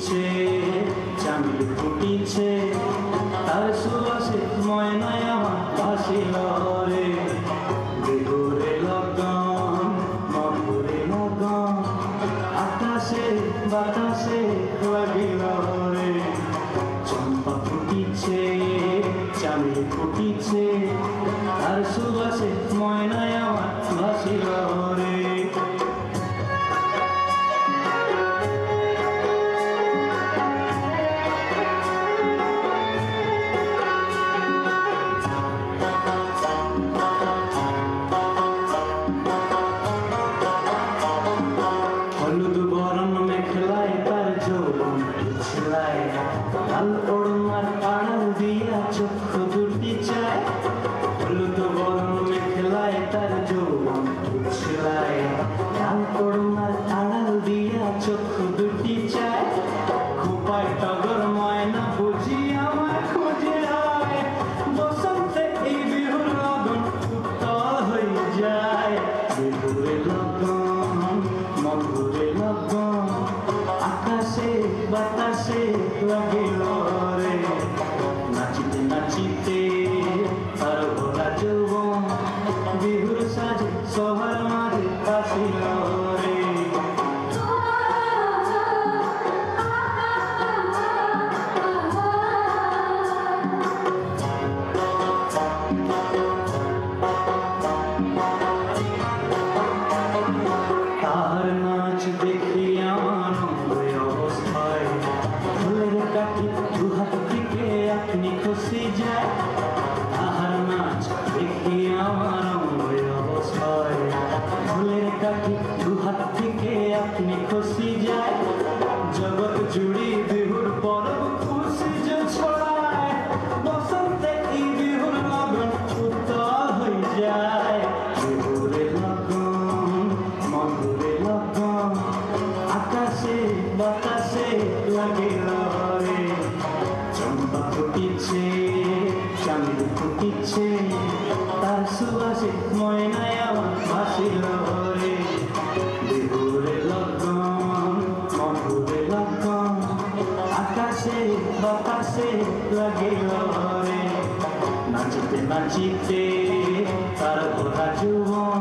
ফুটিছে, চামেলি ফুটিছে, তার সুবাসে ময়নায় আমার ভাসিল রে। বিহুরে লগন মধুরে লগন, আকাশে বাতাসে লাগিল রে। চম্পা ফুটিছে, চামেলি ফুটিছে, তার সুবাসে ময়নায় আমার ভাসিল রে। হলুদ বরণ মেখলায় তার যৌবন পিছলায়, লাল ওড়নার আড়াল দিয়া চক্ষু দুটি চায়। হলুদ বরণ মেখলায় তার যৌবন পিছলায়, লাল ওড়নার আড়াল দিয়া চক্ষু দুটি চায়। খোপায় টগর ময়না বুঝি আমায় খুঁজে আয়, বসন্তে এই বিহুর লগন উত্তল হয়ে যায়। বিহুরে লগন মধুরে লগন, আকাশে বাতাসে লাগিল রে। নাচিতে নাচিতে তার ভোলা যৌবন, বিহুর সাজে সবার মাঝে আসিল রে। তার নাচ দেখি আমার অবস্থায়, ফুলের কাঠি দুহাত থেকে আপনি খুশি যায়। তাহার নাচ দেখি আমার অবস্থায়, ফুলের কাঠি দুহাত থেকে আপনি খুশি যায়। জগৎ জুড়ি বিহুর পরব খুশি যে ছড়ায়, বসন্তে এই বিহুর লগন উত্তল হয়ে যায়। বিহুরে লগন মধুরে লগন, আকাশে বাতাসে লাগিল রে। চম্পা ফুটিছে, চামেলি ফুটিছে, তার সুবাসে ময়নায় আমার ভাসিল রে। বিহুরে লগন মধুরে লগন, আকাশে বাতাসে লাগিল রে। নাচিতে নাচিতে তার ভোলা যৌবন,